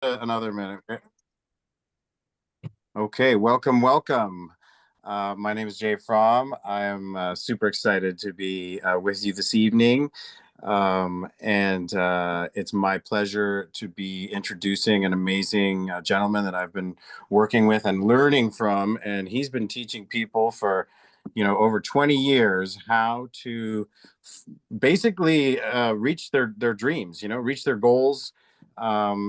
another minute. Okay, welcome. My name is Jay Fromm. I am super excited to be with you this evening. And it's my pleasure to be introducing an amazing gentleman that I've been working with and learning from. And he's been teaching people for, over 20 years how to basically reach their dreams, reach their goals.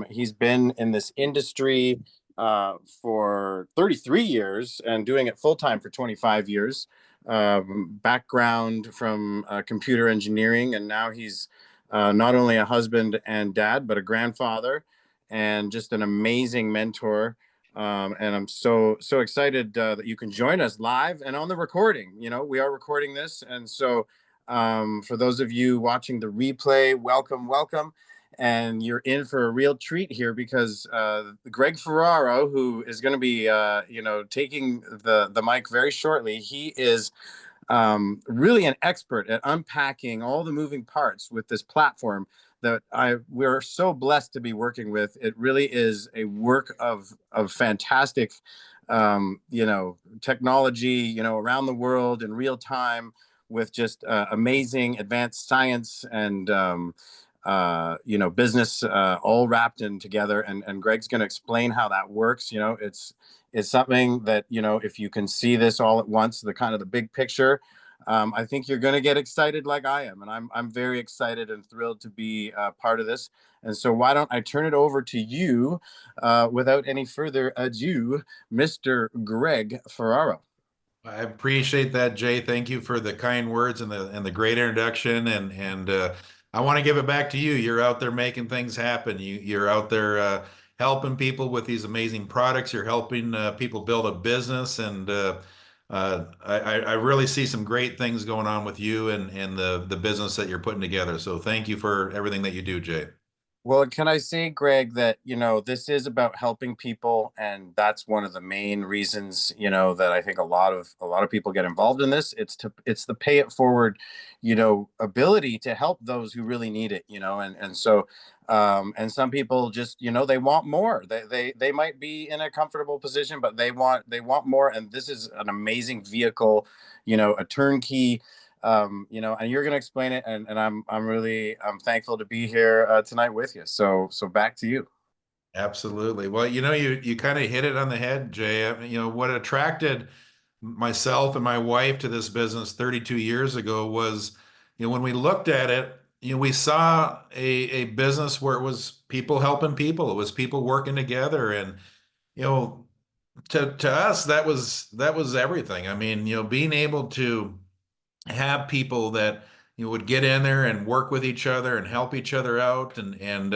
He's been in this industry for 33 years and doing it full time for 25 years. Background from computer engineering, and now he's not only a husband and dad, but a grandfather and just an amazing mentor. And I'm so excited that you can join us live and on the recording. We are recording this, and so for those of you watching the replay, welcome. And you're in for a real treat here because Greg Ferraro, who is going to be, taking the mic very shortly, he is really an expert at unpacking all the moving parts with this platform that we're so blessed to be working with. It really is a work of fantastic, technology, around the world in real time with just amazing advanced science and business all wrapped in together. And Greg's going to explain how that works. It's something that, if you can see this all at once, the kind of the big picture, I think you're going to get excited like I am. And I'm very excited and thrilled to be part of this. And so why don't I turn it over to you without any further ado, Mr. Greg Ferraro. I appreciate that, Jay. Thank you for the kind words and the great introduction. And I want to give it back to you. You're out there making things happen. You're out there helping people with these amazing products. You're helping people build a business, and I really see some great things going on with you and the business that you're putting together. So thank you for everything that you do, Jay. Well, can I say, Greg, that, this is about helping people, and that's one of the main reasons, that I think a lot of people get involved in this. It's the pay it forward, ability to help those who really need it, and so and some people just, they want more. They might be in a comfortable position, but they want more, and this is an amazing vehicle, a turnkey and you're going to explain it, and I'm thankful to be here tonight with you. So back to you. Absolutely. Well, you kind of hit it on the head, Jay. I mean, what attracted myself and my wife to this business 32 years ago was, when we looked at it, we saw a business where it was people helping people. It was people working together. And, you know, to us, that was everything. I mean, being able to have people that would get in there and work with each other and help each other out and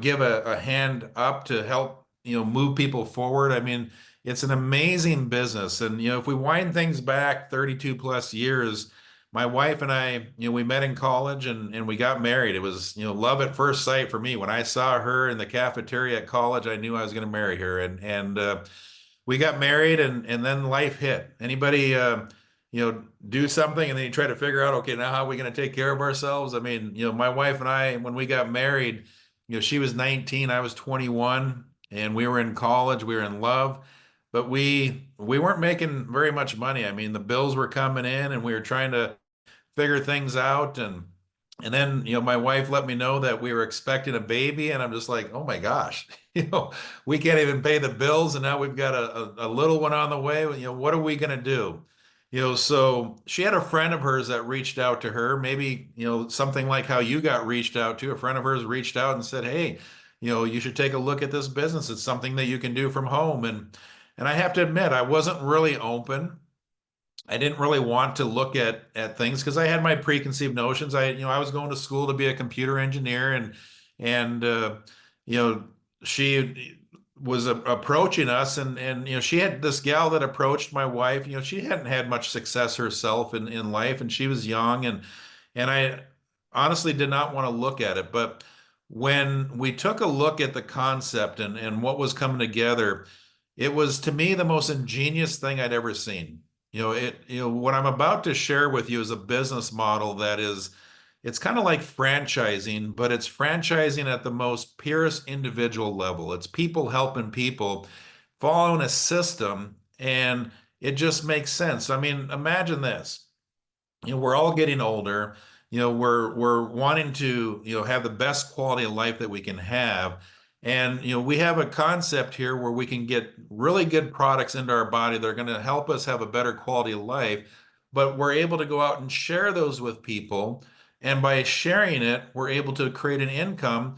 give a hand up to help move people forward. I mean, it's an amazing business. And if we wind things back 32 plus years, my wife and I, we met in college and we got married. It was love at first sight for me. When I saw her in the cafeteria at college, I knew I was going to marry her. And we got married, and then life hit. Anybody do something and then you try to figure out, okay, now how are we going to take care of ourselves? I mean, my wife and I, when we got married, she was 19, I was 21, and we were in college, we were in love, but we weren't making very much money. I mean, the bills were coming in and we were trying to figure things out. And then, my wife let me know that we were expecting a baby, and I'm just like, oh my gosh, we can't even pay the bills, and now we've got a little one on the way. What are we going to do? So she had a friend of hers that reached out to her, maybe, something like how you got reached out to. A friend of hers reached out and said, hey, you should take a look at this business. It's something that you can do from home. And I have to admit, I wasn't really open. I didn't really want to look at things because I had my preconceived notions. I was going to school to be a computer engineer, and you know, she was approaching us, and she had this gal that approached my wife. She hadn't had much success herself in life, and she was young, and I honestly did not want to look at it. But when we took a look at the concept and what was coming together, it was to me the most ingenious thing I'd ever seen. What I'm about to share with you is a business model that is it's kind of like franchising, but it's franchising at the most purest individual level. It's people helping people, following a system, and it just makes sense. I mean, imagine this. We're all getting older. We're wanting to, have the best quality of life that we can have. And, we have a concept here where we can get really good products into our body that are going to help us have a better quality of life, but we're able to go out and share those with people. And by sharing it, we're able to create an income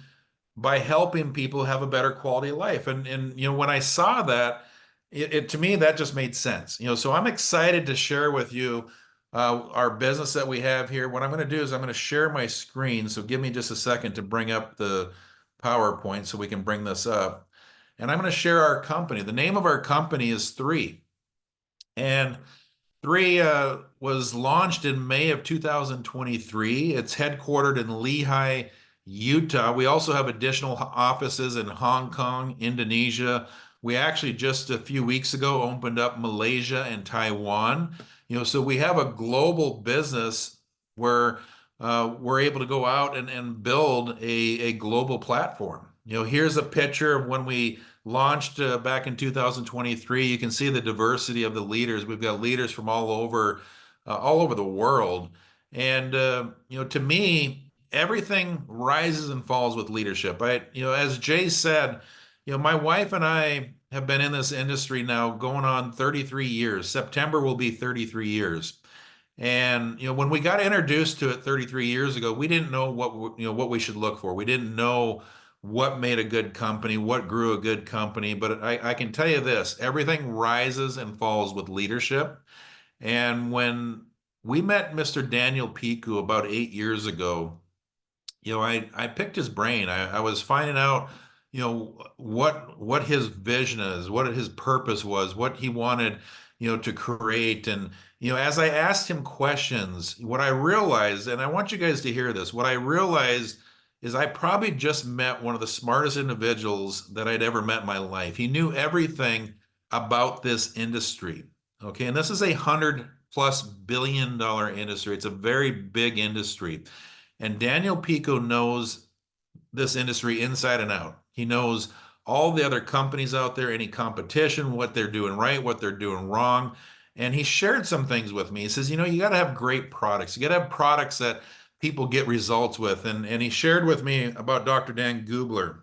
by helping people have a better quality of life. And when I saw that, to me that just made sense. So I'm excited to share with you our business that we have here. What I'm going to do is I'm going to share my screen. So give me just a second to bring up the PowerPoint so we can bring this up. And I'm going to share our company. The name of our company is Three. And Three was launched in May of 2023. It's headquartered in Lehi, Utah. We also have additional offices in Hong Kong, Indonesia. We actually just a few weeks ago opened up Malaysia and Taiwan. So we have a global business where we're able to go out and build a global platform. Here's a picture of when we launched back in 2023. You can see the diversity of the leaders. We've got leaders from all over the world. And to me, everything rises and falls with leadership. As Jay said, my wife and I have been in this industry now going on 33 years. September will be 33 years. And when we got introduced to it 33 years ago, we didn't know what we should look for. We didn't know what made a good company, what grew a good company. But I can tell you this: everything rises and falls with leadership. And when we met Mr. Daniel Piku about 8 years ago, I picked his brain. I was finding out, what his vision is, what his purpose was, what he wanted, to create. And, as I asked him questions, what I realized, and I want you guys to hear this, what I realized is I probably just met one of the smartest individuals that I'd ever met in my life. He knew everything about this industry. Okay. And this is $100+ billion industry. It's a very big industry. And Daniel Pico knows this industry inside and out. He knows all the other companies out there, any competition, what they're doing right, what they're doing wrong. And he shared some things with me. He says, you got to have great products. You got to have products that people get results with. And he shared with me about Dr. Dan Gubler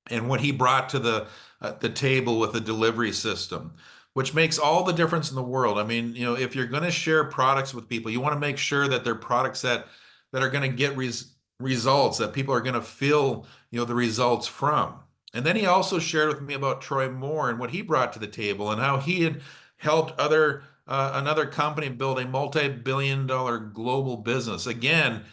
and what he brought to the table with the delivery system, which makes all the difference in the world. I mean, if you're going to share products with people, you want to make sure that they're products that are going to get results, that people are going to feel, the results from. And then he also shared with me about Troy Moore and what he brought to the table and how he had helped another company build a multi-billion-dollar global business. Again,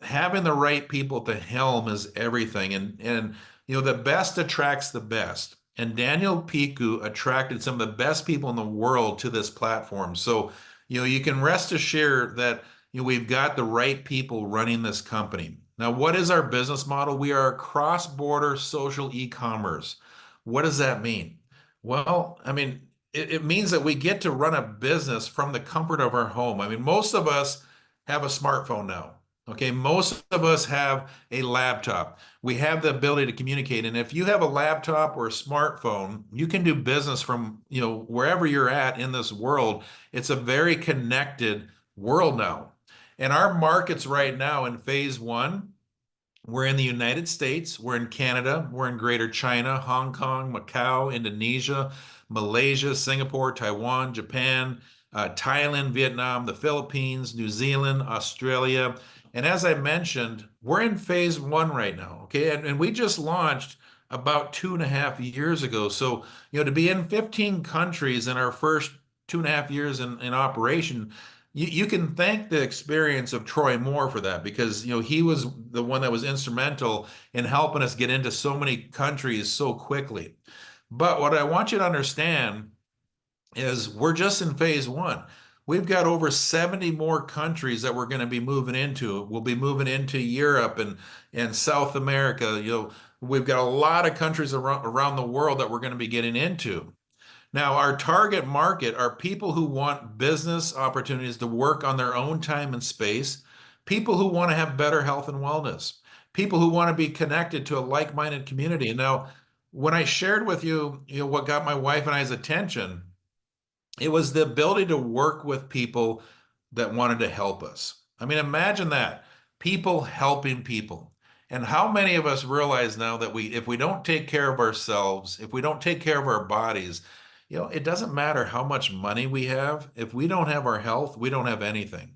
having the right people at the helm is everything. And the best attracts the best. And Daniel Piku attracted some of the best people in the world to this platform. So, you can rest assured that we've got the right people running this company. Now, what is our business model? We are a cross-border social e-commerce. What does that mean? Well, I mean, it means that we get to run a business from the comfort of our home. I mean, most of us have a smartphone now. Okay, most of us have a laptop. We have the ability to communicate. And if you have a laptop or a smartphone, you can do business from, wherever you're at in this world. It's a very connected world now. And our markets right now in phase one, we're in the United States, we're in Canada, we're in Greater China, Hong Kong, Macau, Indonesia, Malaysia, Singapore, Taiwan, Japan, Thailand, Vietnam, the Philippines, New Zealand, Australia. And as I mentioned, we're in phase one right now, okay? And we just launched about 2.5 years ago. So, to be in 15 countries in our first 2.5 years in operation, you can thank the experience of Troy Moore for that, because he was the one that was instrumental in helping us get into so many countries so quickly. But what I want you to understand is we're just in phase one. We've got over 70 more countries that we're going to be moving into. We'll be moving into Europe and South America. We've got a lot of countries around the world that we're going to be getting into. Now, our target market are people who want business opportunities to work on their own time and space. people who want to have better health and wellness, people who want to be connected to a like-minded community. Now, when I shared with you, what got my wife and I's attention, it was the ability to work with people that wanted to help us. I mean, imagine that. People helping people. And how many of us realize now that if we don't take care of ourselves, if we don't take care of our bodies, it doesn't matter how much money we have. If we don't have our health, we don't have anything.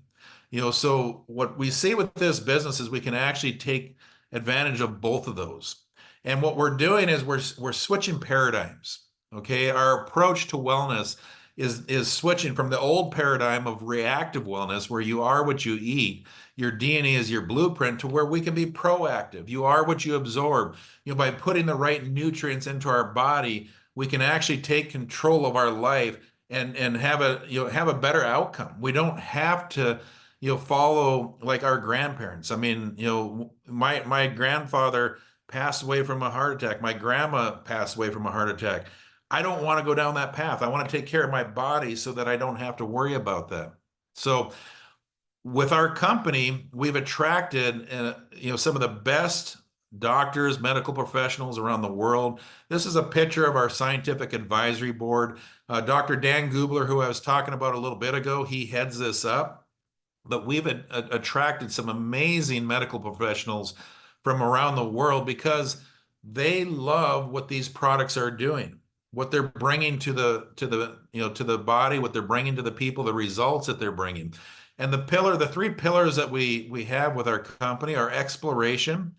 So what we see with this business is we can actually take advantage of both of those. And what we're doing is we're switching paradigms. Okay, our approach to wellness is switching from the old paradigm of reactive wellness, where you are what you eat, your DNA is your blueprint, to where we can be proactive. You are what you absorb. By putting the right nutrients into our body, we can actually take control of our life and have a better outcome. We don't have to follow like our grandparents. I mean, my grandfather passed away from a heart attack. My grandma passed away from a heart attack. I don't want to go down that path. I want to take care of my body so that I don't have to worry about that. So with our company, we've attracted some of the best doctors, medical professionals around the world. This is a picture of our scientific advisory board. Dr. Dan Gubler, who I was talking about a little bit ago, he heads this up. But we've attracted some amazing medical professionals from around the world because they love what these products are doing, what they're bringing to the body, what they're bringing to the people, the results that they're bringing. And the three pillars that we have with our company are exploration,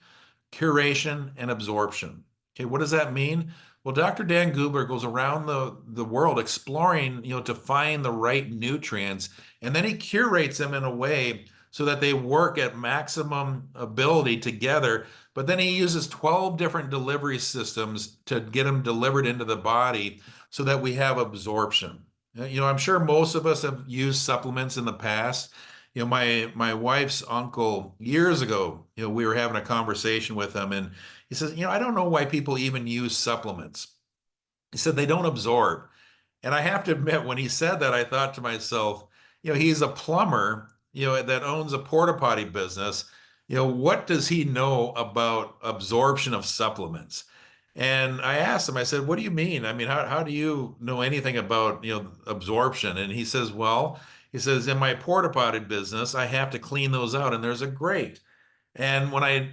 curation, and absorption. Okay, what does that mean? Well, Dr. Dan Gubler goes around the world exploring, to find the right nutrients, and then he curates them in a way so that they work at maximum ability together. But then he uses 12 different delivery systems to get them delivered into the body so that we have absorption. I'm sure most of us have used supplements in the past. My wife's uncle years ago, we were having a conversation with him, and he says, I don't know why people even use supplements. He said they don't absorb. And I have to admit, when he said that, I thought to myself, he's a plumber, that owns a porta potty business. What does he know about absorption of supplements? And I asked him, I said, what do you mean? I mean, how do you know anything about, absorption? And he says, well, he says, in my porta potty business, I have to clean those out, and there's a grate. And when I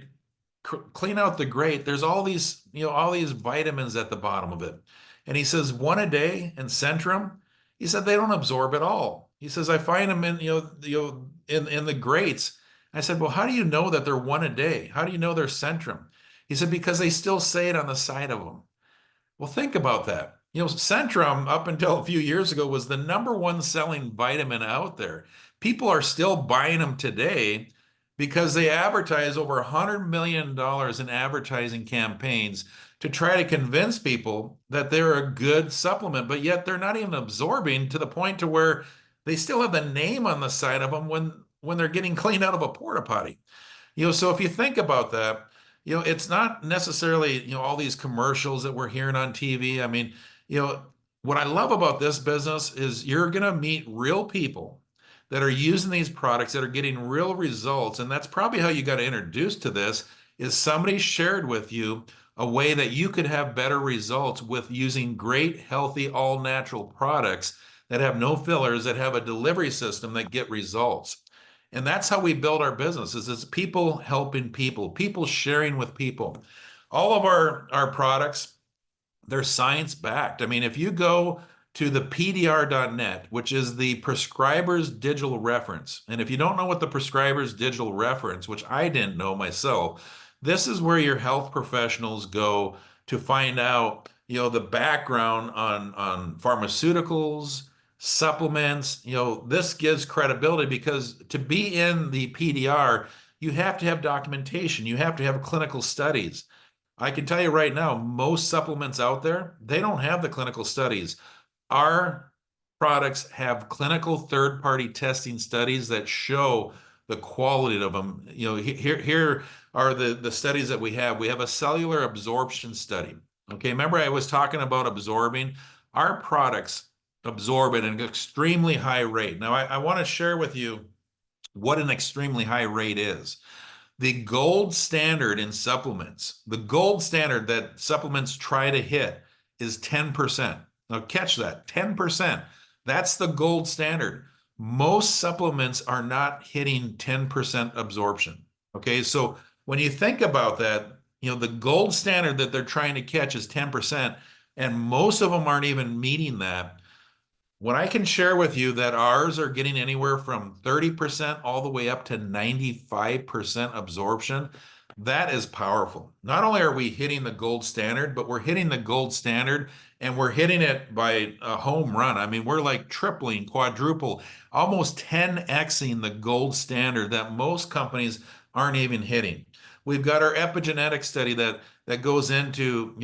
clean out the grate, there's all these vitamins at the bottom of it. And he says, one a day in Centrum, he said they don't absorb at all. He says, I find them in the grates. I said, well, how do you know that they're one a day? How do you know they're Centrum? He said, because they still say it on the side of them. Well, think about that. Centrum, up until a few years ago, was the number one selling vitamin out there. People are still buying them today because they advertise over $100 million in advertising campaigns to try to convince people that they're a good supplement, but yet they're not even absorbing to the point to where they still have the name on the side of them when they're getting cleaned out of a porta potty. So if you think about that, it's not necessarily, all these commercials that we're hearing on TV. I mean, what I love about this business is you're going to meet real people that are using these products that are getting real results. And that's probably how you got introduced to this, is somebody shared with you a way that you could have better results with using great, healthy, all natural products that have no fillers, that have a delivery system that get results. And that's how we build our businesses. It's people helping people, people sharing with people. All of our products, they're science backed. I mean, if you go to the PDR.net, which is the prescriber's digital reference, and if you don't know what the prescriber's digital reference, which I didn't know myself, this is where your health professionals go to find out, the background on pharmaceuticals, supplements. This gives credibility because to be in the PDR, you have to have documentation, you have to have clinical studies. I can tell you right now, most supplements out there, they don't have the clinical studies. Our products have clinical third-party testing studies that show the quality of them. Here are the studies that we have. We have a cellular absorption study. Okay, remember I was talking about absorbing? Our products absorb at an extremely high rate. Now, I want to share with you what an extremely high rate is. The gold standard in supplements, the gold standard that supplements try to hit is 10%. Now, catch that, 10%. That's the gold standard. Most supplements are not hitting 10% absorption. Okay, so when you think about that, the gold standard that they're trying to catch is 10%, and most of them aren't even meeting that. When I can share with you that ours are getting anywhere from 30% all the way up to 95% absorption, that is powerful. Not only are we hitting the gold standard, but we're hitting the gold standard and we're hitting it by a home run. I mean, we're like tripling, quadruple, almost 10xing the gold standard that most companies aren't even hitting. We've got our epigenetic study that goes into,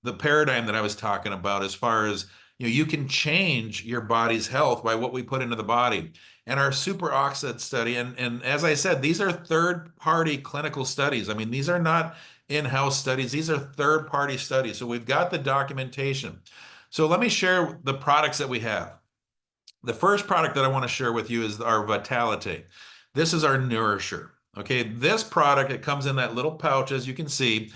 the paradigm that I was talking about as far as you can change your body's health by what we put into the body. And our superoxide study, and as I said, these are third-party clinical studies. I mean, these are not in-house studies. These are third-party studies. So we've got the documentation. So let me share the products that we have. The first product that I want to share with you is our Vitality. This is our Nourisher. Okay, this product, it comes in that little pouch, as you can see,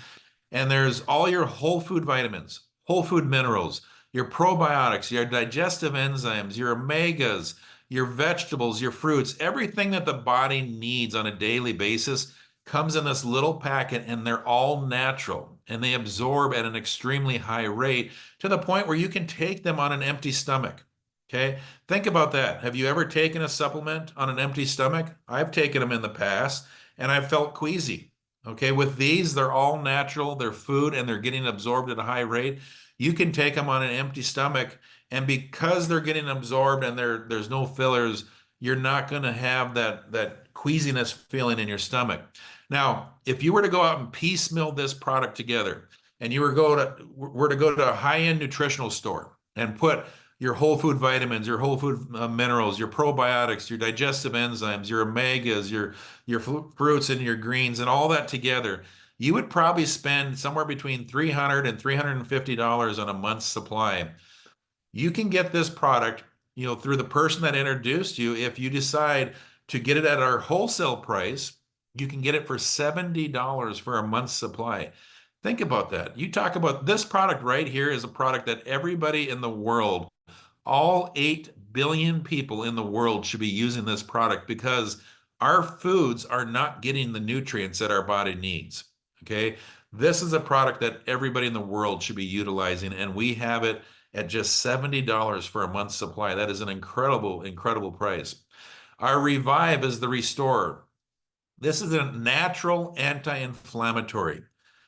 and there's all your whole food vitamins, whole food minerals, your probiotics, your digestive enzymes, your omegas, your vegetables, your fruits, everything that the body needs on a daily basis comes in this little packet, and they're all natural and they absorb at an extremely high rate to the point where you can take them on an empty stomach. Okay, think about that. Have you ever taken a supplement on an empty stomach? I've taken them in the past and I've felt queasy. Okay, with these, they're all natural, they're food, and they're getting absorbed at a high rate. You can take them on an empty stomach, and because they're getting absorbed and there's no fillers, you're not going to have that queasiness feeling in your stomach. Now, if you were to go out and piecemeal this product together, and you were to go to a high-end nutritional store and put your whole food vitamins, your whole food minerals, your probiotics, your digestive enzymes, your omegas, your fruits and your greens, and all that together, you would probably spend somewhere between $300 and $350 on a month's supply. You can get this product, through the person that introduced you. If you decide to get it at our wholesale price, you can get it for $70 for a month's supply. Think about that. You talk about this product right here is a product that everybody in the world, all 8 billion people in the world, should be using this product because our foods are not getting the nutrients that our body needs. Okay. This is a product that everybody in the world should be utilizing, and we have it at just $70 for a month's supply. That is an incredible, incredible price. Our Revive is the Restorer. This is a natural anti-inflammatory.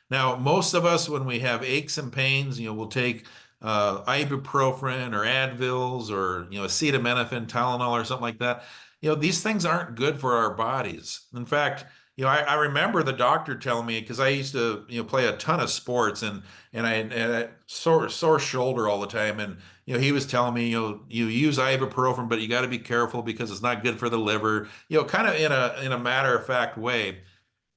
Now, most of us, when we have aches and pains, we'll take ibuprofen or Advils or acetaminophen, Tylenol, or something like that. These things aren't good for our bodies. In fact, I remember the doctor telling me, because I used to play a ton of sports, and I had a sore shoulder all the time, and he was telling me you use ibuprofen, but you got to be careful because it's not good for the liver. Kind of in a matter of fact way.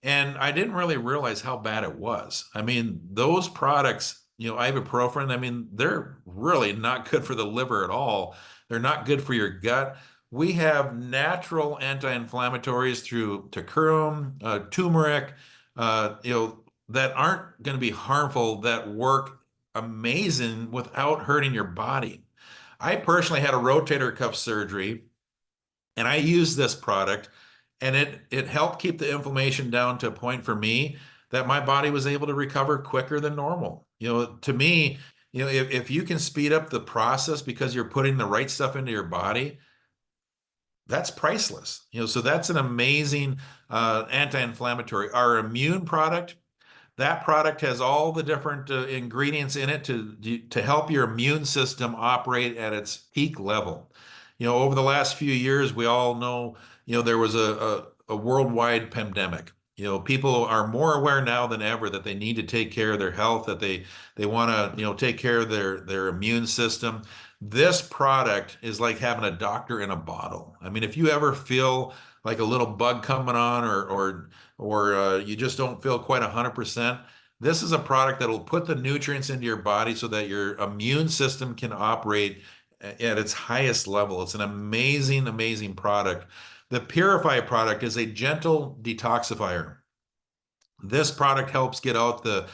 And I didn't really realize how bad it was. I mean, those products, ibuprofen, I mean, they're really not good for the liver at all. They're not good for your gut. We have natural anti-inflammatories through takurum, turmeric, that aren't going to be harmful, that work amazing without hurting your body. I personally had a rotator cuff surgery, and I used this product, and it helped keep the inflammation down to a point for me that my body was able to recover quicker than normal. To me, if you can speed up the process because you're putting the right stuff into your body, that's priceless. So that's an amazing anti-inflammatory. Our immune product, that product has all the different ingredients in it to help your immune system operate at its peak level. Over the last few years, we all know, there was a worldwide pandemic. People are more aware now than ever that they need to take care of their health, that they want to, take care of their immune system. This product is like having a doctor in a bottle. I mean, if you ever feel like a little bug coming on, or you just don't feel quite 100%, this is a product that will put the nutrients into your body so that your immune system can operate at its highest level. It's an amazing, amazing product. The Purify product is a gentle detoxifier. This product helps get out the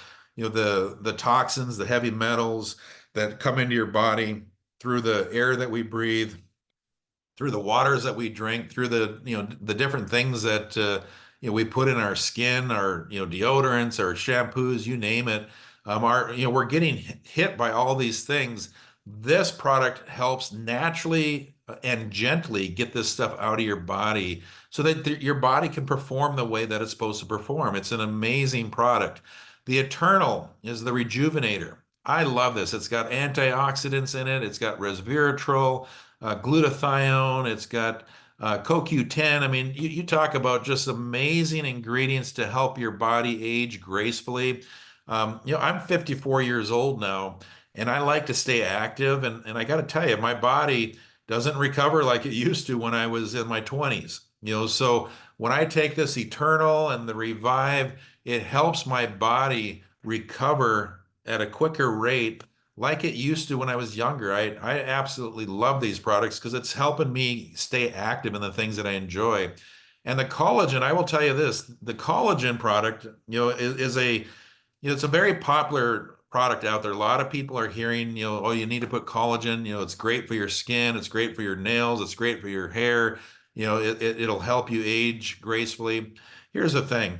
toxins, the heavy metals that come into your body through the air that we breathe, through the waters that we drink, through the different things that we put in our skin, our deodorants, our shampoos, you name it. We're getting hit by all these things. This product helps naturally and gently get this stuff out of your body so that your body can perform the way that it's supposed to perform. It's an amazing product. The Eternal is the rejuvenator. I love this. It's got antioxidants in it. It's got resveratrol, glutathione. It's got CoQ10. I mean, you talk about just amazing ingredients to help your body age gracefully. I'm 54 years old now, and I like to stay active. And I got to tell you, my body doesn't recover like it used to when I was in my 20s. So when I take this Eternal and the Revive, it helps my body recover at a quicker rate like it used to when I was younger. I absolutely love these products because it's helping me stay active in the things that I enjoy. And the collagen, I will tell you this, the collagen product, is it's a very popular product out there. A lot of people are hearing, oh, you need to put collagen, it's great for your skin, it's great for your nails, it's great for your hair, it'll help you age gracefully. Here's the thing.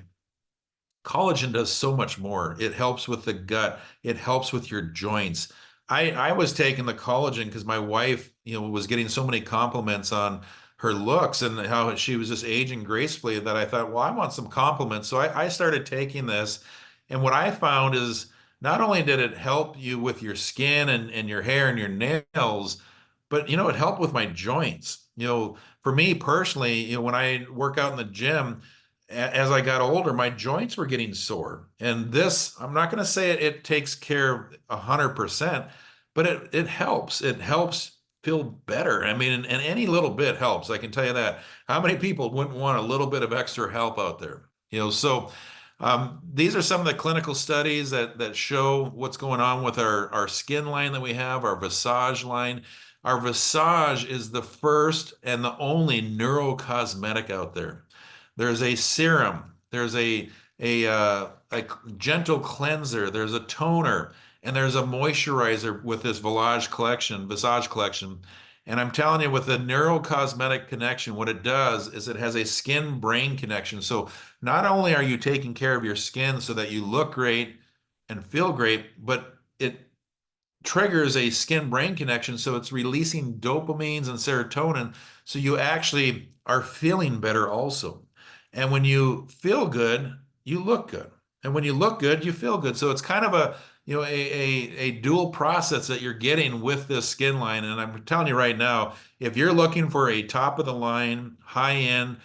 Collagen does so much more. It helps with the gut. It helps with your joints. I was taking the collagen because my wife, was getting so many compliments on her looks and how she was just aging gracefully that I thought, well, I want some compliments. So I started taking this. And what I found is not only did it help you with your skin and your hair and your nails, but it helped with my joints. For me personally, when I work out in the gym, as I got older, my joints were getting sore. And this, I'm not going to say it takes care of 100%, but it helps. It helps feel better. I mean, and any little bit helps. I can tell you that. How many people wouldn't want a little bit of extra help out there? So these are some of the clinical studies that show what's going on with our skin line that we have, our Visage line. Our Visage is the first and the only neurocosmetic out there. There's a serum. There's a gentle cleanser. There's a toner, and there's a moisturizer with this Visage collection. And I'm telling you, with the neurocosmetic connection, what it does is it has a skin-brain connection. So not only are you taking care of your skin so that you look great and feel great, but it triggers a skin-brain connection. So it's releasing dopamines and serotonin. So you actually are feeling better also. And when you feel good, you look good. And when you look good, you feel good. So it's kind of a dual process that you're getting with this skin line. And I'm telling you right now, if you're looking for a top of the line, high end,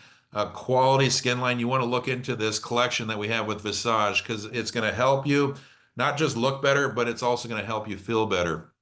quality skin line, you want to look into this collection that we have with Visage because it's going to help you not just look better, but it's also going to help you feel better.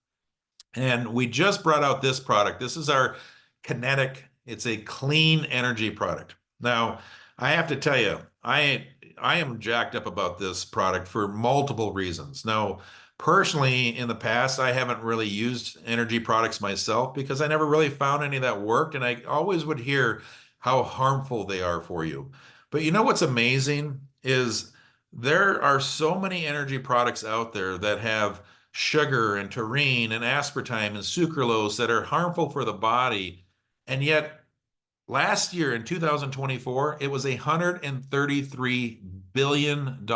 And we just brought out this product. This is our Kinetic. It's a clean energy product. Now, I have to tell you, I am jacked up about this product for multiple reasons. Now, personally, in the past, I haven't really used energy products myself because I never really found any that worked, and I always would hear how harmful they are for you. But you know what's amazing is there are so many energy products out there that have sugar and taurine and aspartame and sucralose that are harmful for the body, and yet last year in 2024, it was a $133 billion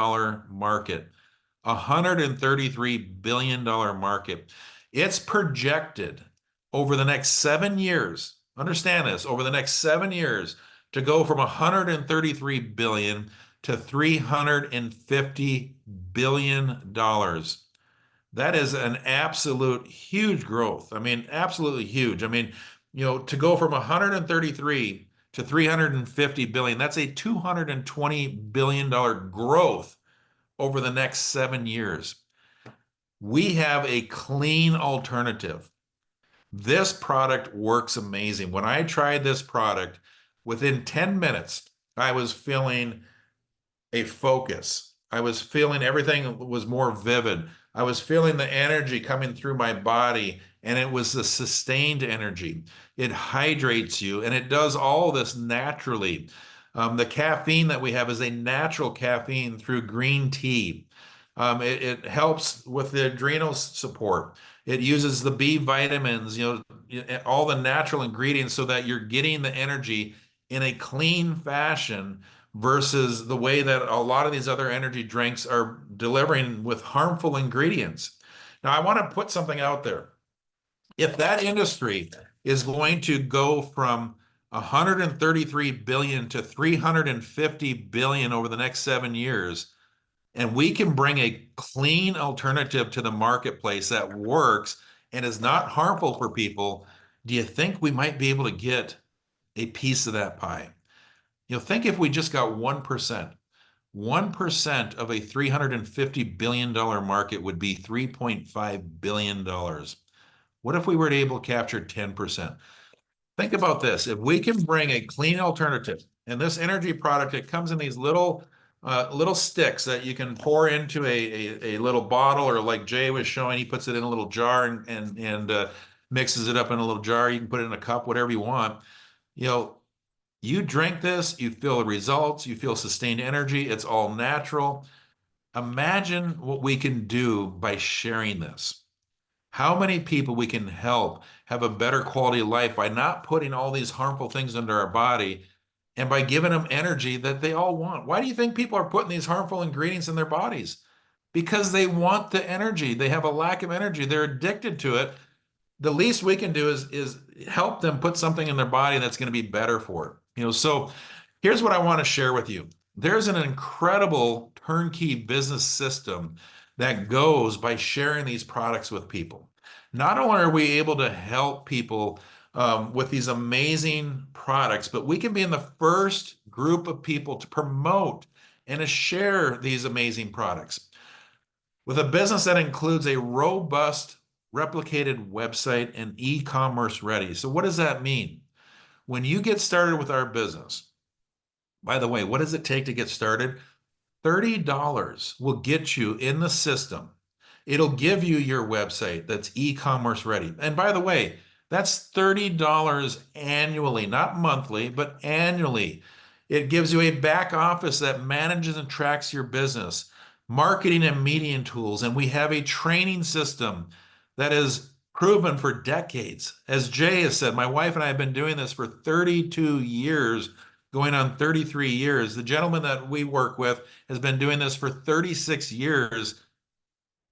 market. $133 billion market. It's projected over the next 7 years, understand this, over the next 7 years to go from 133 billion to $350 billion. That is an absolute huge growth. I mean, absolutely huge. I mean, to go from 133 to 350 billion, that's a $220 billion growth over the next 7 years. We have a clean alternative. This product works amazing. When I tried this product, within 10 minutes, I was feeling a focus. I was feeling everything was more vivid. I was feeling the energy coming through my body, and it was the sustained energy. It hydrates you, and it does all this naturally. The caffeine that we have is a natural caffeine through green tea. It helps with the adrenal support. It uses the B vitamins, all the natural ingredients so that you're getting the energy in a clean fashion versus the way that a lot of these other energy drinks are delivering with harmful ingredients. Now, I want to put something out there. If that industry is going to go from 133 billion to 350 billion over the next 7 years, and we can bring a clean alternative to the marketplace that works and is not harmful for people, do you think we might be able to get a piece of that pie? Think if we just got 1%. 1% of a $350 billion market would be $3.5 billion. What if we were able to capture 10%? Think about this. If we can bring a clean alternative, and this energy product, it comes in these little sticks that you can pour into a little bottle, or like Jay was showing, he puts it in a little jar and mixes it up in a little jar. You can put it in a cup, whatever you want. You know, you drink this, you feel the results, you feel sustained energy. It's all natural. Imagine what we can do by sharing this. How many people we can help have a better quality of life by not putting all these harmful things into our body and by giving them energy that they all want. Why do you think people are putting these harmful ingredients in their bodies? Because they want the energy. They have a lack of energy. They're addicted to it. The least we can do is help them put something in their body that's going to be better for it. So here's what I want to share with you. There's an incredible turnkey business system that goes by sharing these products with people. Not only are we able to help people with these amazing products, but we can be in the first group of people to promote and to share these amazing products with a business that includes a robust replicated website and e-commerce ready. So what does that mean? When you get started with our business, by the way, what does it take to get started? $30 will get you in the system. It'll give you your website that's e-commerce ready. And by the way, that's $30 annually, not monthly, but annually. It gives you a back office that manages and tracks your business, marketing and media tools, and we have a training system that is proven for decades. As Jay has said, my wife and I have been doing this for 32 years, going on 33 years. The gentleman that we work with has been doing this for 36 years,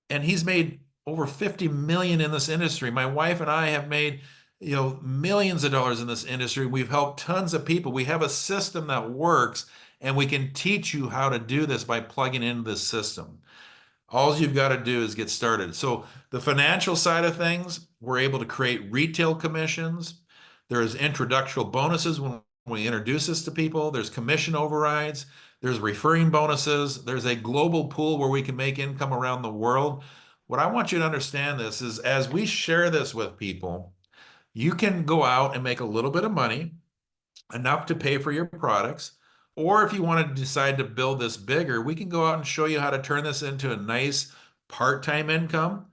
and he's made over 50 million in this industry. My wife and I have made, millions of dollars in this industry. We've helped tons of people. We have a system that works, and we can teach you how to do this by plugging into this system. All you've got to do is get started. So the financial side of things, we're able to create retail commissions. There's introductory bonuses when we introduce this to people. There's commission overrides. There's referring bonuses. There's a global pool where we can make income around the world. What I want you to understand this is as we share this with people, you can go out and make a little bit of money, enough to pay for your products. Or if you want to decide to build this bigger, we can go out and show you how to turn this into a nice part-time income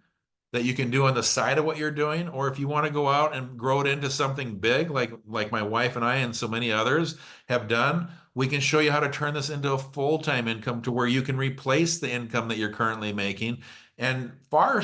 that you can do on the side of what you're doing. Or if you want to go out and grow it into something big, like my wife and I and so many others have done, we can show you how to turn this into a full-time income to where you can replace the income that you're currently making and far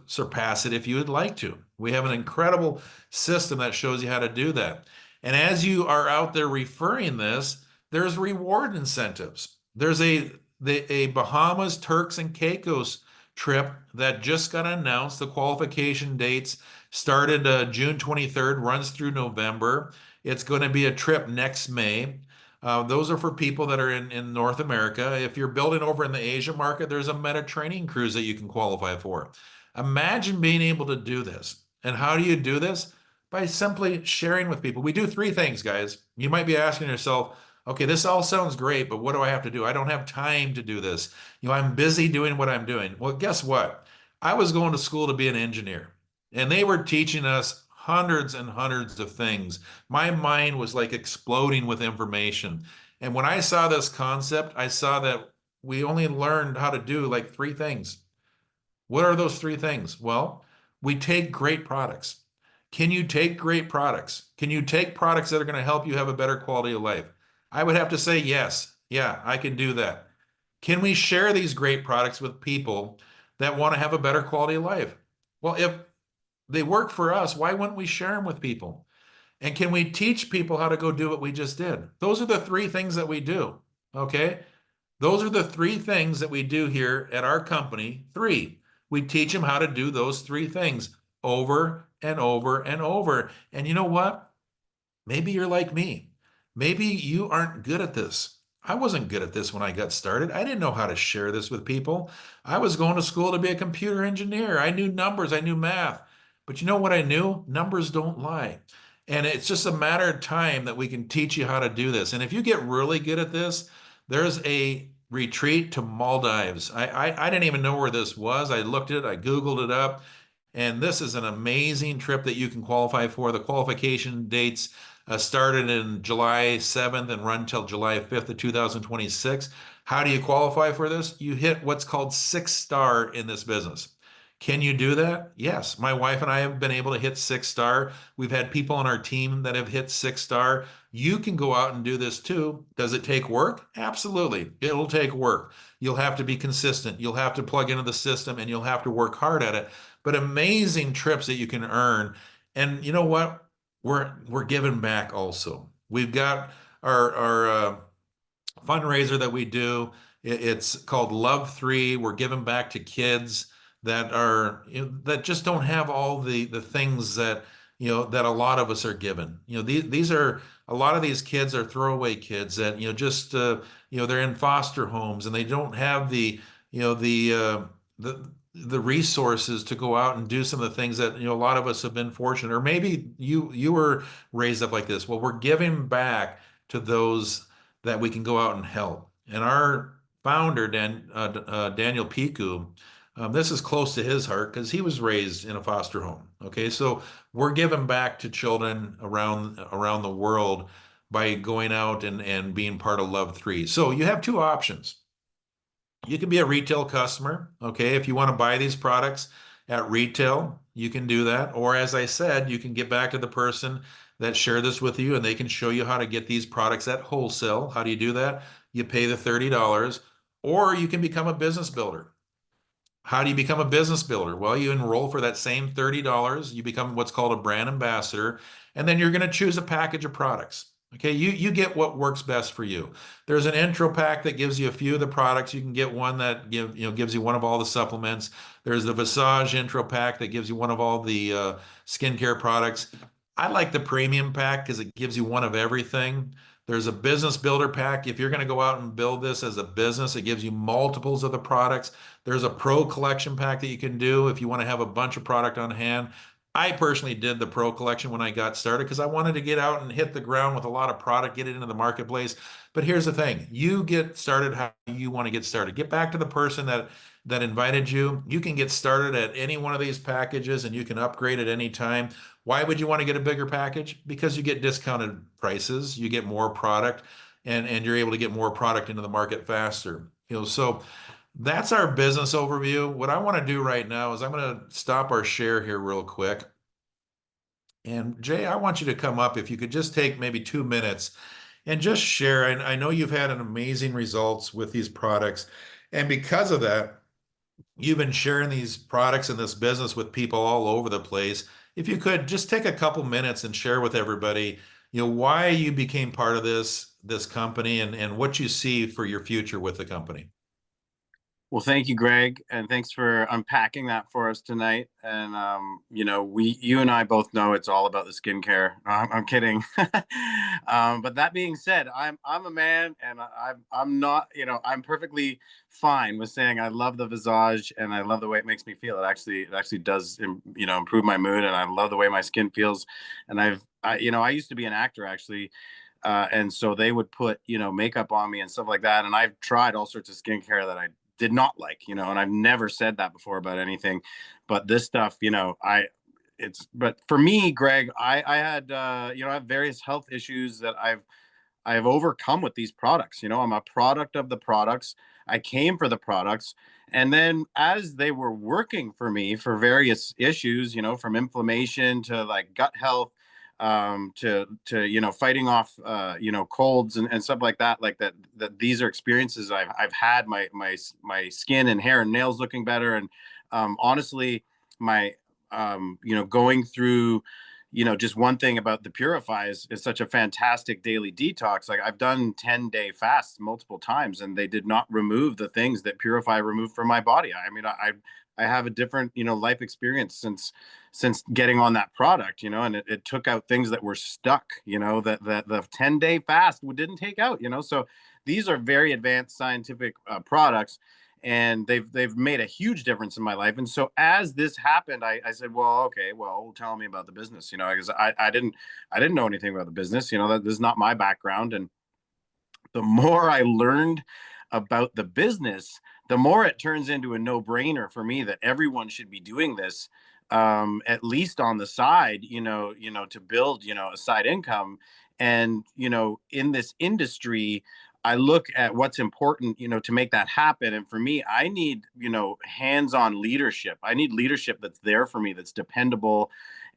surpass it if you would like to. We have an incredible system that shows you how to do that. And as you are out there referring this, there's reward incentives. There's a Bahamas, Turks, and Caicos trip that just got announced. The qualification dates started June 23rd, runs through November. It's going to be a trip next May. Those are for people that are in North America. If you're building over in the Asia market, there's a Mediterranean cruise that you can qualify for. Imagine being able to do this. And how do you do this? By simply sharing with people. We do three things, guys. You might be asking yourself, okay, this all sounds great, but what do I have to do? I don't have time to do this. I'm busy doing what I'm doing. Well, guess what? I was going to school to be an engineer, and they were teaching us hundreds and hundreds of things. My mind was like exploding with information. And when I saw this concept, I saw that we only learned how to do like three things. What are those three things? Well, we take great products. Can you take great products? Can you take products that are going to help you have a better quality of life? I would have to say yes. Yeah, I can do that. Can we share these great products with people that want to have a better quality of life? Well, if they work for us, why wouldn't we share them with people? And can we teach people how to go do what we just did? Those are the three things that we do. Okay. Those are the three things that we do here at our company. Three. We teach them how to do those three things over and over and over. And you know what? Maybe you're like me. Maybe you aren't good at this. I wasn't good at this when I got started. I didn't know how to share this with people. I was going to school to be a computer engineer. I knew numbers, I knew math. But you know what I knew? Numbers don't lie. And it's just a matter of time that we can teach you how to do this. And if you get really good at this, there's a retreat to Maldives. I didn't even know where this was. I looked at it, I Googled it up, and this is an amazing trip that you can qualify for. The qualification dates started in July 7th and run till July 5th of 2026. How do you qualify for this? You hit what's called 6 star in this business. Can you do that? Yes. My wife and I have been able to hit 6 star. We've had people on our team that have hit 6 star. You can go out and do this too. Does it take work? Absolutely. It'll take work. You'll have to be consistent. You'll have to plug into the system and you'll have to work hard at it. But amazing trips that you can earn. And you know what? We're giving back also. We've got our fundraiser that we do. It's called Love 3. We're giving back to kids that are, that just don't have all the things that, that a lot of us are given. These are, a lot of these kids are throwaway kids that, just they're in foster homes and they don't have you know the the resources to go out and do some of the things that, a lot of us have been fortunate, or maybe you were raised up like this. Well, we're giving back to those that we can go out and help. And our founder, Daniel Piku, this is close to his heart because he was raised in a foster home. Okay, so we're giving back to children around the world by going out and being part of Love 3. So you have two options. You can be a retail customer. Okay, if you want to buy these products at retail, you can do that. Or as I said, you can get back to the person that shared this with you and they can show you how to get these products at wholesale. How do you do that? You pay the $30, or you can become a business builder. How do you become a business builder? Well, you enroll for that same $30. You become what's called a brand ambassador, and then you're going to choose a package of products. Okay, you get what works best for you. There's an intro pack that gives you a few of the products. You can get one that gives you one of all the supplements. There's the Visage intro pack that gives you one of all the skincare products. I like the premium pack because it gives you one of everything. There's a business builder pack. If you're going to go out and build this as a business, it gives you multiples of the products. There's a pro collection pack that you can do if you want to have a bunch of product on hand. I personally did the pro collection when I got started because I wanted to get out and hit the ground with a lot of product, get it into the marketplace. But here's the thing, you get started how you want to get started. Get back to the person that invited you. You can get started at any one of these packages and you can upgrade at any time. Why would you want to get a bigger package? Because you get discounted prices, you get more product, and you're able to get more product into the market faster. So that's our business overview. What I want to do right now is I'm going to stop our share here real quick. And Jay, I want you to come up if you could just take maybe 2 minutes and just share. I know you've had an amazing results with these products. And because of that, you've been sharing these products and this business with people all over the place. If you could just take a couple minutes and share with everybody, why you became part of this company and what you see for your future with the company. Well, thank you, Greg, and thanks for unpacking that for us tonight. And you and I both know it's all about the skincare. I'm kidding. But that being said, I'm a man, and I'm not. I'm perfectly fine with saying I love the Visage, and I love the way it makes me feel. It actually does, improve my mood, and I love the way my skin feels. And I used to be an actor actually. And so they would put, makeup on me and stuff like that. And I've tried all sorts of skincare that I did not like, and I've never said that before about anything, but this stuff, but for me, Greg, I had, I have various health issues that I've I've overcome with these products. I'm a product of the products. I came for the products. And then as they were working for me for various issues, from inflammation to like gut health, to fighting off colds and stuff like that these are experiences I've had. My skin and hair and nails looking better. And honestly, my going through, just one thing about the Purify is such a fantastic daily detox. Like, I've done 10-day fasts multiple times, and they did not remove the things that Purify removed from my body. I mean, I have a different, life experience since getting on that product, and it took out things that were stuck, that the 10-day fast didn't take out, so these are very advanced scientific products, and they've made a huge difference in my life. And so as this happened, I said, well, okay, well, tell me about the business, because I didn't know anything about the business, that this is not my background. And the more I learned about the business, the more it turns into a no-brainer for me that everyone should be doing this, at least on the side, to build, a side income. And, in this industry, I look at what's important, to make that happen. And for me, I need, hands-on leadership. I need leadership that's there for me, that's dependable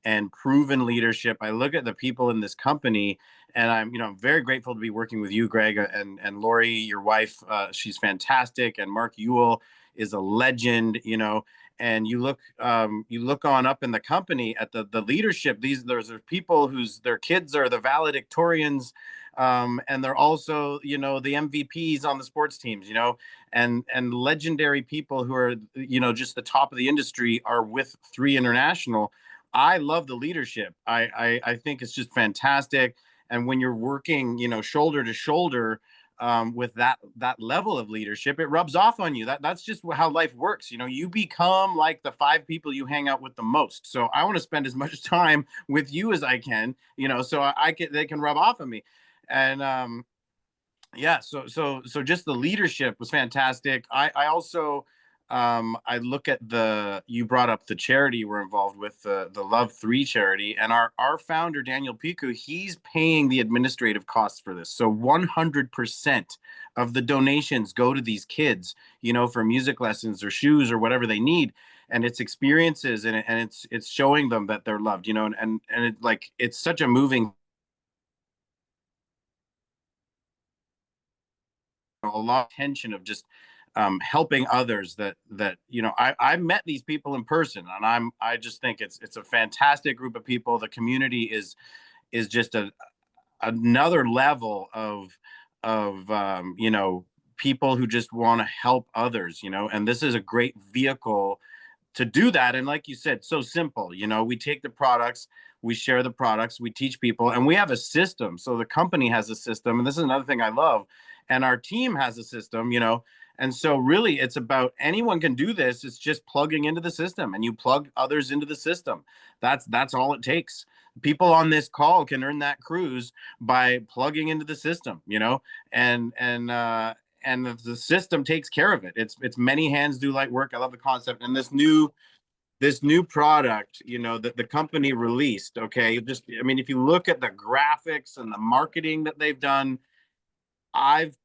and proven leadership. I look at the people in this company, and I'm very grateful to be working with you, Greg, and Lori, your wife. She's fantastic, and Mark Ewell is a legend. And you look on up in the company at the leadership. There's people whose their kids are the valedictorians, and they're also the MVPs on the sports teams. And legendary people who are just the top of the industry are with 3 International. I love the leadership. I think it's just fantastic. And when you're working, shoulder to shoulder, with that level of leadership, it rubs off on you. That's just how life works. You become like the 5 people you hang out with the most. So I want to spend as much time with you as I can, so they can rub off on me. And yeah, so just the leadership was fantastic. I also, I look at you brought up the charity we're involved with, the Love 3 charity, and our founder Daniel Piku, he's paying the administrative costs for this. So 100% of the donations go to these kids, for music lessons or shoes or whatever they need. And it's experiences, and it's showing them that they're loved, and it, like, it's such a moving, a lot of tension of just helping others, that I met these people in person, and I just think it's a fantastic group of people. The community is just another level of people who just want to help others, and this is a great vehicle to do that. And like you said, so simple. We take the products, we share the products, we teach people, and we have a system. So the company has a system, and this is another thing I love. And our team has a system, and so really it's about, anyone can do this. It's just plugging into the system, and you plug others into the system. That's all it takes. People on this call can earn that cruise by plugging into the system, and the system takes care of it. It's many hands do light work. I love the concept. And this new product, that the company released. Okay, just, I mean, if you look at the graphics and the marketing that they've done, I've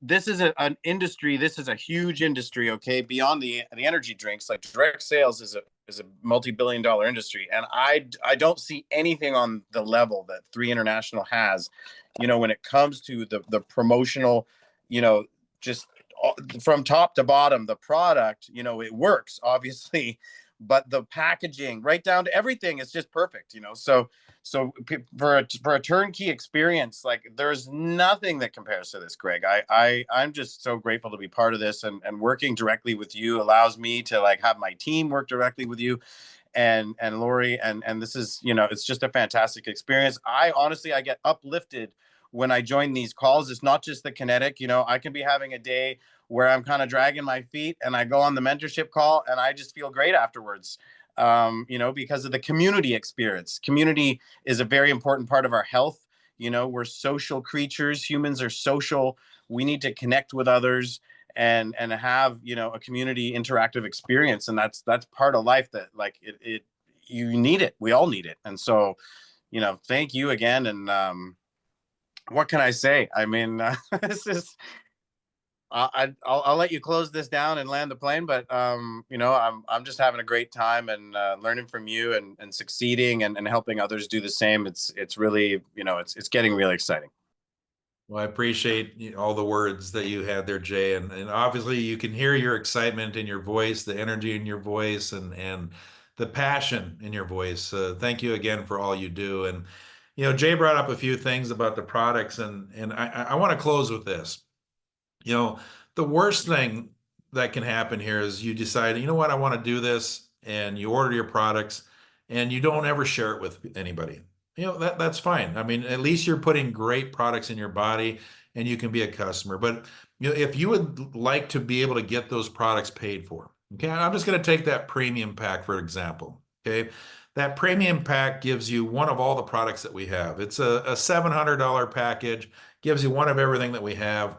this is an industry. This is a huge industry. Okay, beyond the energy drinks, like direct sales is a multi-billion-dollar industry, and I don't see anything on the level that 3 International has. When it comes to the promotional, just from top to bottom, the product, it works obviously, but the packaging, right down to everything, is just perfect. For a turnkey experience, like, there's nothing that compares to this, Greg. I'm just so grateful to be part of this, and working directly with you allows me to, like, have my team work directly with you and Lori, and this is, it's just a fantastic experience. I get uplifted when I join these calls. It's not just the kinetic. I can be having a day where I'm kind of dragging my feet, and I go on the mentorship call, and I just feel great afterwards. Because of the community experience. Community is a very important part of our health. We're social creatures. Humans are social. We need to connect with others and have, a community interactive experience. And that's part of life, that, like, you need it. We all need it. And so, thank you again. And what can I say? I mean, this is I'll let you close this down and land the plane, but I'm just having a great time and learning from you and succeeding and helping others do the same. It's really it's getting really exciting. Well, I appreciate all the words that you had there, Jay, and obviously you can hear your excitement in your voice, the energy in your voice, and the passion in your voice. Thank you again for all you do. And Jay brought up a few things about the products, and I want to close with this. You know, the worst thing that can happen here is you decide, you know what, I want to do this, and you order your products, and you don't ever share it with anybody. That's fine. I mean, at least you're putting great products in your body, and you can be a customer. But if you would like to be able to get those products paid for, okay, I'm just going to take that premium pack for example. Okay, that premium pack gives you one of all the products that we have. It's a $700 package, gives you one of everything that we have.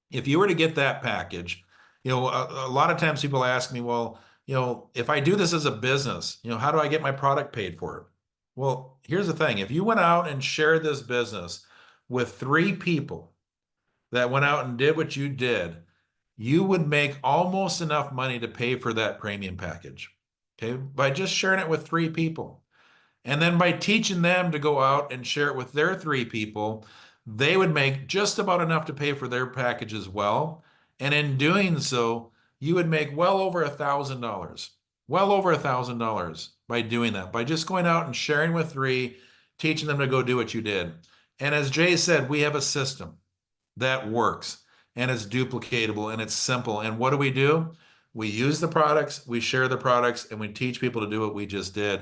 If you were to get that package, a lot of times people ask me, well, if I do this as a business, how do I get my product paid for it? Well, here's the thing. If you went out and shared this business with three people that went out and did what you did, you would make almost enough money to pay for that premium package. Okay. By just sharing it with three people. And then by teaching them to go out and share it with their three people, they would make just about enough to pay for their package as well. And in doing so, you would make well over $1,000, well over $1,000 by doing that, by just going out and sharing with three, teaching them to go do what you did. And as Jay said, we have a system that works and it's duplicatable and it's simple. And what do? We use the products, we share the products, and we teach people to do what we just did.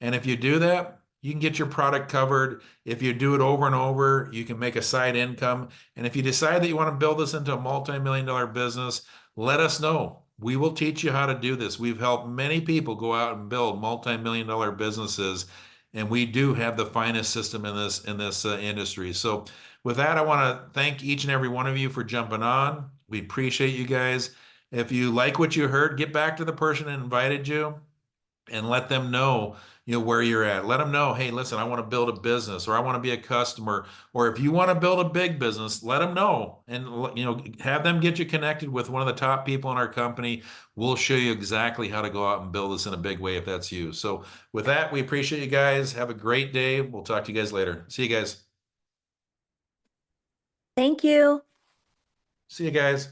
And if you do that, you can get your product covered. If you do it over and over, you can make a side income. And if you decide that you want to build this into a multi-million-dollar business, let us know. We will teach you how to do this. We've helped many people go out and build multi-million-dollar businesses, and we do have the finest system in this industry. So with that, I want to thank each and every one of you for jumping on. We appreciate you guys. If you like what you heard, get back to the person that invited you and let them know, where you're at. Let them know, hey, listen, I want to build a business, or I want to be a customer, or if you want to build a big business, let them know, and have them get you connected with one of the top people in our company. We'll show you exactly how to go out and build this in a big way if that's you. So with that, we appreciate you guys. Have a great day. We'll talk to you guys later. See you guys. Thank you. See you guys.